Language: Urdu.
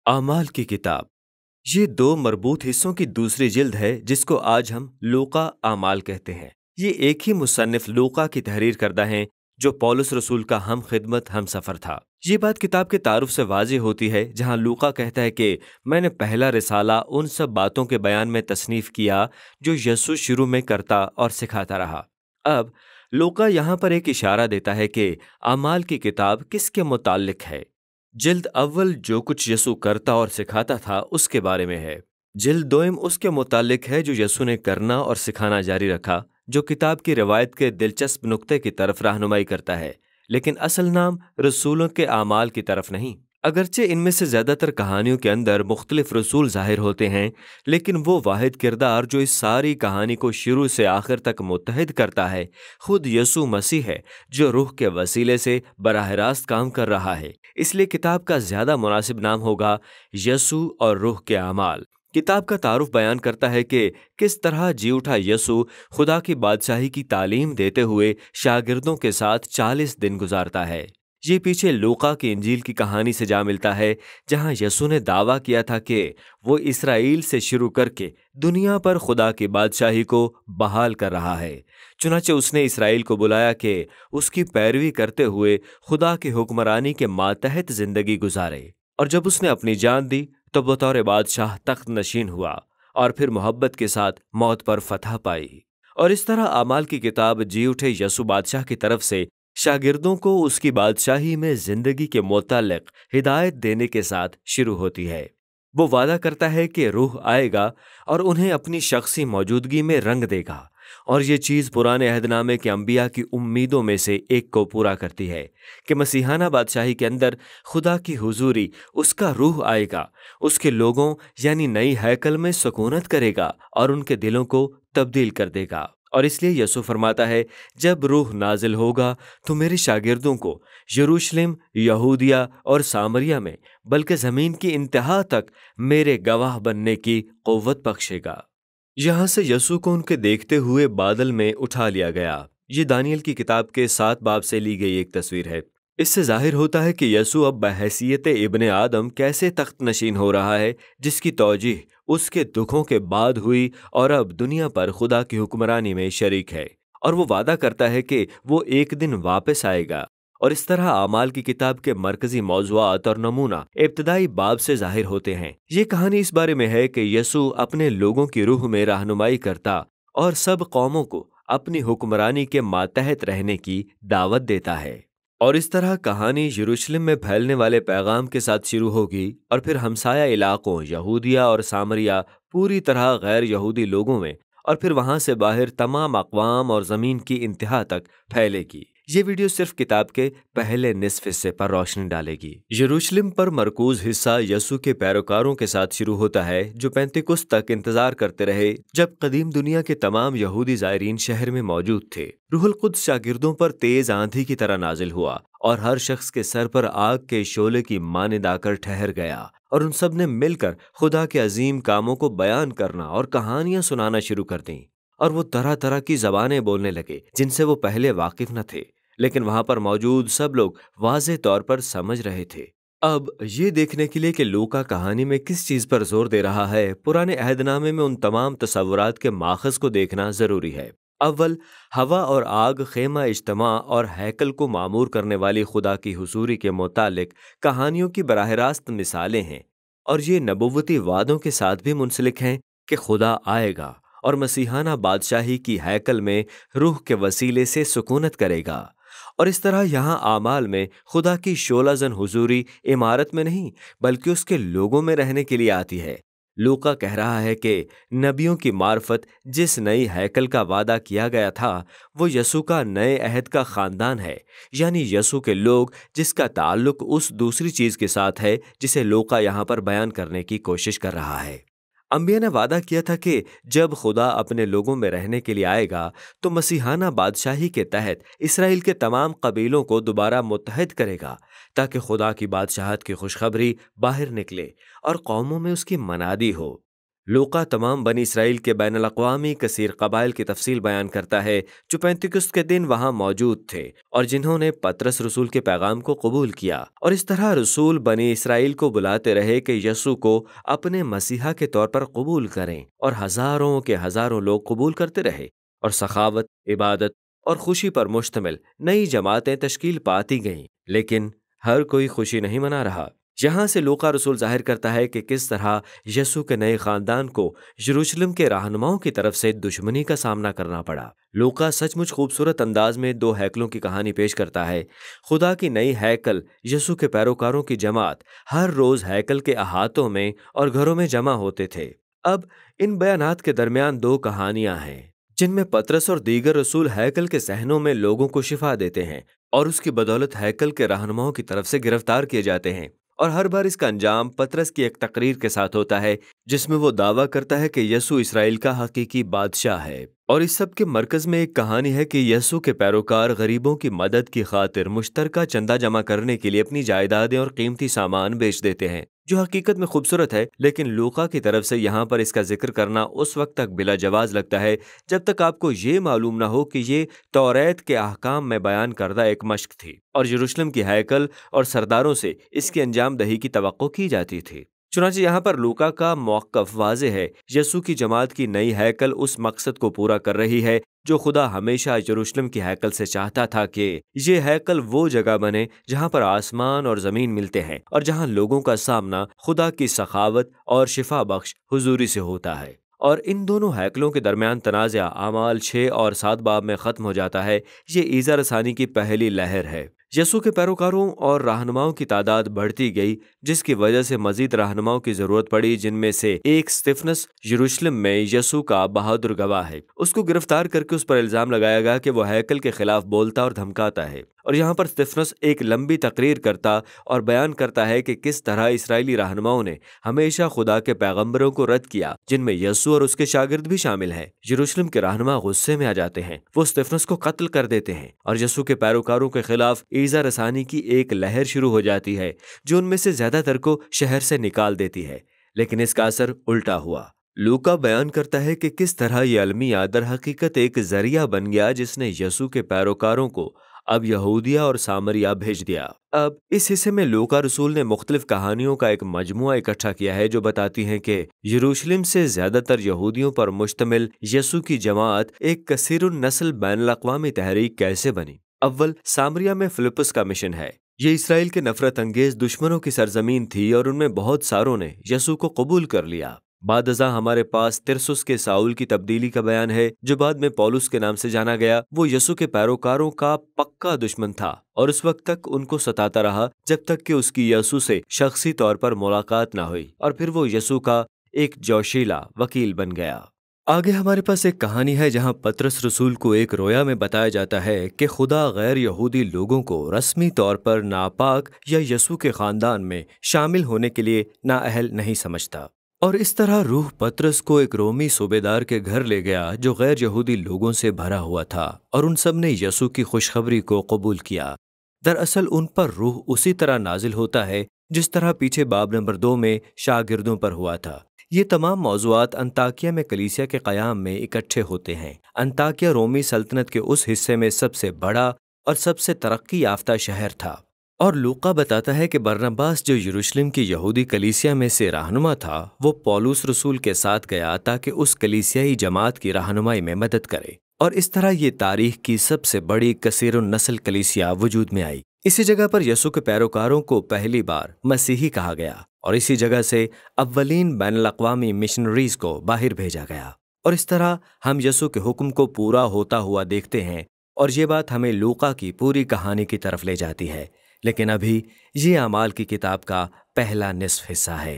اعمال کی کتاب یہ دو مربوط حصوں کی دوسری جلد ہے جس کو آج ہم لوقا اعمال کہتے ہیں۔ یہ ایک ہی مصنف لوقا کی تحریر کردہ ہیں جو پولس رسول کا ہم خدمت ہم سفر تھا۔ یہ بات کتاب کے تعارف سے واضح ہوتی ہے جہاں لوقا کہتا ہے کہ میں نے پہلا رسالہ ان سب باتوں کے بیان میں تصنیف کیا جو یسوع شروع میں کرتا اور سکھاتا رہا۔ اب لوقا یہاں پر ایک اشارہ دیتا ہے کہ اعمال کی کتاب کس کے متعلق ہے۔ جلد اول جو کچھ یسوع کرتا اور سکھاتا تھا اس کے بارے میں ہے۔ جلد دوئم اس کے متعلق ہے جو یسوع نے کرنا اور سکھانا جاری رکھا، جو کتاب کی روایت کے دلچسپ نقطے کی طرف رہنمائی کرتا ہے، لیکن اصل نام رسولوں کے اعمال کی طرف نہیں۔ اگرچہ ان میں سے زیادہ تر کہانیوں کے اندر مختلف رسول ظاہر ہوتے ہیں، لیکن وہ واحد کردار جو اس ساری کہانی کو شروع سے آخر تک متحد کرتا ہے خود یسوع مسیح ہے، جو روح کے وسیلے سے براہ راست کام کر رہا ہے۔ اس لیے کتاب کا زیادہ مناسب نام ہوگا یسوع اور روح کے اعمال۔ کتاب کا تعارف بیان کرتا ہے کہ کس طرح جی اٹھا یسوع خدا کی بادشاہی کی تعلیم دیتے ہوئے شاگردوں کے ساتھ 40 دن گزارتا ہے۔ یہ پیچھے لوقا کی انجیل کی کہانی سے جا ملتا ہے جہاں یسوع نے دعویٰ کیا تھا کہ وہ اسرائیل سے شروع کر کے دنیا پر خدا کی بادشاہی کو بحال کر رہا ہے۔ چنانچہ اس نے اسرائیل کو بلایا کہ اس کی پیروی کرتے ہوئے خدا کی حکمرانی کے ماتحت زندگی گزارے، اور جب اس نے اپنی جان دی تو بطور بادشاہ تخت نشین ہوا اور پھر محبت کے ساتھ موت پر فتح پائی۔ اور اس طرح اعمال کی کتاب جی اٹھے یسوع بادشاہ کی طرف سے شاگردوں کو اس کی بادشاہی میں زندگی کے متعلق ہدایت دینے کے ساتھ شروع ہوتی ہے۔ وہ وعدہ کرتا ہے کہ روح آئے گا اور انہیں اپنی شخصی موجودگی میں رنگ دے گا، اور یہ چیز پرانے عہد نامے کے انبیاء کی امیدوں میں سے ایک کو پورا کرتی ہے کہ مسیحانہ بادشاہی کے اندر خدا کی حضوری، اس کا روح آئے گا، اس کے لوگوں یعنی نئی ہیکل میں سکونت کرے گا اور ان کے دلوں کو تبدیل کر دے گا۔ اور اس لیے یسوع فرماتا ہے جب روح نازل ہوگا تو میرے شاگردوں کو یروشلم، یہودیہ اور سامریہ میں بلکہ زمین کی انتہا تک میرے گواہ بننے کی قوت بخشے گا۔ یہاں سے یسوع کو ان کے دیکھتے ہوئے بادل میں اٹھا لیا گیا۔ یہ دانیل کی کتاب کے 7 باب سے لی گئی ایک تصویر ہے۔ اس سے ظاہر ہوتا ہے کہ یسوع اب بحیثیت ابن آدم کیسے تخت نشین ہو رہا ہے، جس کی توجیہ اس کے دکھوں کے بعد ہوئی اور اب دنیا پر خدا کی حکمرانی میں شریک ہے، اور وہ وعدہ کرتا ہے کہ وہ ایک دن واپس آئے گا۔ اور اس طرح اعمال کی کتاب کے مرکزی موضوعات اور نمونہ ابتدائی باب سے ظاہر ہوتے ہیں۔ یہ کہانی اس بارے میں ہے کہ یسوع اپنے لوگوں کی روح میں رہنمائی کرتا اور سب قوموں کو اپنی حکمرانی کے ماتحت رہنے کی دعوت دیتا ہے۔ اور اس طرح کہانی یروشلم میں پھیلنے والے پیغام کے ساتھ شروع ہوگی اور پھر ہمسایہ علاقوں یہودیہ اور سامریہ، پوری طرح غیر یہودی لوگوں میں، اور پھر وہاں سے باہر تمام اقوام اور زمین کی انتہا تک پھیلے گی۔ یہ ویڈیو صرف کتاب کے پہلے نصف حصے پر روشنی ڈالے گی۔ یروشلم پر مرکوز حصہ یسوع کے پیروکاروں کے ساتھ شروع ہوتا ہے جو پینتیکست تک انتظار کرتے رہے جب قدیم دنیا کے تمام یہودی زائرین شہر میں موجود تھے۔ روح القدس شاگردوں پر تیز آندھی کی طرح نازل ہوا اور ہر شخص کے سر پر آگ کے شعلے کی مانند آ کر ٹھہر گیا، اور ان سب نے مل کر خدا کے عظیم کاموں کو بیان کرنا اور کہانیاں سنانا شروع کر دیں، اور وہ طرح طرح کی زبانیں بولنے لگے جن سے وہ پہلے واقف نہ تھے، لیکن وہاں پر موجود سب لوگ واضح طور پر سمجھ رہے تھے۔ اب یہ دیکھنے کے لیے کہ لوقا کہانی میں کس چیز پر زور دے رہا ہے، پرانے عہد نامے میں ان تمام تصورات کے ماخذ کو دیکھنا ضروری ہے۔ اول، ہوا اور آگ خیمہ اجتماع اور ہیکل کو معمور کرنے والی خدا کی حضوری کے متعلق کہانیوں کی براہ راست مثالیں ہیں، اور یہ نبوتی وعدوں کے ساتھ بھی منسلک ہیں کہ خدا آئے گا اور مسیحانہ بادشاہی کی ہیکل میں روح کے وسیلے سے سکونت کرے گا۔ اور اس طرح یہاں اعمال میں خدا کی شعلہ زن حضوری عمارت میں نہیں بلکہ اس کے لوگوں میں رہنے کے لیے آتی ہے۔ لوقا کہہ رہا ہے کہ نبیوں کی معرفت جس نئی ہیکل کا وعدہ کیا گیا تھا وہ یسوع کا نئے عہد کا خاندان ہے، یعنی یسوع کے لوگ، جس کا تعلق اس دوسری چیز کے ساتھ ہے جسے لوقا یہاں پر بیان کرنے کی کوشش کر رہا ہے۔ انبیاء نے وعدہ کیا تھا کہ جب خدا اپنے لوگوں میں رہنے کے لیے آئے گا تو مسیحانہ بادشاہی کے تحت اسرائیل کے تمام قبیلوں کو دوبارہ متحد کرے گا تاکہ خدا کی بادشاہت کی خوشخبری باہر نکلے اور قوموں میں اس کی منادی ہو۔ لوقا تمام بنی اسرائیل کے بین الاقوامی کثیر قبائل کی تفصیل بیان کرتا ہے جو پینتیکست کے دن وہاں موجود تھے اور جنہوں نے پطرس رسول کے پیغام کو قبول کیا، اور اس طرح رسول بنی اسرائیل کو بلاتے رہے کہ یسوع کو اپنے مسیحا کے طور پر قبول کریں، اور ہزاروں کے ہزاروں لوگ قبول کرتے رہے، اور سخاوت، عبادت اور خوشی پر مشتمل نئی جماعتیں تشکیل پاتی گئیں، لیکن ہر کوئی خوشی نہیں منا رہا۔ یہاں سے لوقا رسول ظاہر کرتا ہے کہ کس طرح یسوع کے نئے خاندان کو یروشلم کے رہنماؤں کی طرف سے دشمنی کا سامنا کرنا پڑا۔ لوقا سچ مچ خوبصورت انداز میں دو ہیکلوں کی کہانی پیش کرتا ہے۔ خدا کی نئی ہیکل یسوع کے پیروکاروں کی جماعت ہر روز ہیکل کے احاطوں میں اور گھروں میں جمع ہوتے تھے۔ اب ان بیانات کے درمیان دو کہانیاں ہیں جن میں پطرس اور دیگر رسول ہیکل کے صحنوں میں لوگوں کو شفا دیتے ہیں، اور اس کی بدولت ہیکل کے رہنماؤں کی طرف سے گرفتار کیے جاتے ہیں، اور ہر بار اس کا انجام پطرس کی ایک تقریر کے ساتھ ہوتا ہے جس میں وہ دعویٰ کرتا ہے کہ یسوع اسرائیل کا حقیقی بادشاہ ہے۔ اور اس سب کے مرکز میں ایک کہانی ہے کہ یسوع کے پیروکار غریبوں کی مدد کی خاطر مشترکہ چندہ جمع کرنے کے لیے اپنی جائیدادیں اور قیمتی سامان بیچ دیتے ہیں، جو حقیقت میں خوبصورت ہے، لیکن لوقا کی طرف سے یہاں پر اس کا ذکر کرنا اس وقت تک بلا جواز لگتا ہے جب تک آپ کو یہ معلوم نہ ہو کہ یہ توریت کے احکام میں بیان کردہ ایک مشق تھی، اور یروشلم کی ہیکل اور سرداروں سے اس کی انجام دہی کی توقع کی جاتی تھی۔ چنانچہ یہاں پر لوقا کا موقف واضح ہے۔ یسوع کی جماعت کی نئی ہیکل اس مقصد کو پورا کر رہی ہے جو خدا ہمیشہ یروشلم کی ہیکل سے چاہتا تھا کہ یہ ہیکل وہ جگہ بنے جہاں پر آسمان اور زمین ملتے ہیں، اور جہاں لوگوں کا سامنا خدا کی سخاوت اور شفا بخش حضوری سے ہوتا ہے۔ اور ان دونوں ہیکلوں کے درمیان تنازع اعمال 6 اور 7 باب میں ختم ہو جاتا ہے۔ یہ ایذا رسانی کی پہلی لہر ہے۔ یسوع کے پیروکاروں اور رہنماؤں کی تعداد بڑھتی گئی، جس کی وجہ سے مزید رہنماؤں کی ضرورت پڑی، جن میں سے ایک استفنس یروشلم میں یسوع کا بہادر گواہ ہے۔ اس کو گرفتار کر کے اس پر الزام لگایا گیا کہ وہ ہیکل کے خلاف بولتا اور دھمکاتا ہے، اور یہاں پر استفنس ایک لمبی تقریر کرتا اور بیان کرتا ہے کہ کس طرح اسرائیلی رہنماؤں نے ہمیشہ خدا کے پیغمبروں کو رد کیا، جن میں یسوع اور اس کے شاگرد بھی شامل ہیں۔ یروشلم کے رہنما غصے میں آ جاتے ہیں، وہ استفنس کو قتل کر دیتے ہیں، اور یسوع کے پیروکاروں کے خلاف ایذا رسانی کی ایک لہر شروع ہو جاتی ہے جو ان میں سے زیادہ تر کو شہر سے نکال دیتی ہے، لیکن اس کا اثر الٹا ہوا۔ لوقا بیان کرتا ہے کہ کس طرح یہ المیہ در حقیقت ایک ذریعہ بن گیا جس نے یسوع کے پیروکاروں کو اب یہودیہ اور سامریہ بھیج دیا۔ اب اس حصے میں لوقا رسول نے مختلف کہانیوں کا ایک مجموعہ اکٹھا کیا ہے جو بتاتی ہیں کہ یروشلم سے زیادہ تر یہودیوں پر مشتمل یسوع کی جماعت ایک کثیر النسل بین الاقوامی تحریک کیسے بنی۔ اول، سامریہ میں فلپس کا مشن ہے۔ یہ اسرائیل کے نفرت انگیز دشمنوں کی سرزمین تھی، اور ان میں بہت ساروں نے یسوع کو قبول کر لیا۔ بعد ازاں ہمارے پاس ترسس کے ساؤل کی تبدیلی کا بیان ہے جو بعد میں پولس کے نام سے جانا گیا۔ وہ یسوع کے پیروکاروں کا پکا دشمن تھا اور اس وقت تک ان کو ستاتا رہا جب تک کہ اس کی یسوع سے شخصی طور پر ملاقات نہ ہوئی، اور پھر وہ یسوع کا ایک جوشیلا وکیل بن گیا۔ آگے ہمارے پاس ایک کہانی ہے جہاں پطرس رسول کو ایک رویا میں بتایا جاتا ہے کہ خدا غیر یہودی لوگوں کو رسمی طور پر ناپاک یا یسوع کے خاندان میں شامل ہونے کے لیے نااہل نہیں سمجھتا، اور اس طرح روح پطرس کو ایک رومی صوبیدار کے گھر لے گیا جو غیر یہودی لوگوں سے بھرا ہوا تھا، اور ان سب نے یسوع کی خوشخبری کو قبول کیا۔ دراصل ان پر روح اسی طرح نازل ہوتا ہے جس طرح پیچھے باب نمبر 2 میں شاگردوں پر ہوا تھا۔ یہ تمام موضوعات انطاکیہ میں کلیسیا کے قیام میں اکٹھے ہوتے ہیں۔ انطاکیہ رومی سلطنت کے اس حصے میں سب سے بڑا اور سب سے ترقی یافتہ شہر تھا، اور لوقا بتاتا ہے کہ برنباس جو یروشلم کی یہودی کلیسیا میں سے رہنما تھا، وہ پولس رسول کے ساتھ گیا تاکہ اس کلیسیائی جماعت کی رہنمائی میں مدد کرے، اور اس طرح یہ تاریخ کی سب سے بڑی کثیر النسل کلیسیا وجود میں آئی۔ اسی جگہ پر یسوع کے پیروکاروں کو پہلی بار مسیحی کہا گیا، اور اسی جگہ سے اولین بین الاقوامی مشنریز کو باہر بھیجا گیا، اور اس طرح ہم یسوع کے حکم کو پورا ہوتا ہوا دیکھتے ہیں، اور یہ بات ہمیں لوقا کی پوری کہانی کی طرف لے جاتی ہے۔ لیکن ابھی یہ اعمال کی کتاب کا پہلا نصف حصہ ہے۔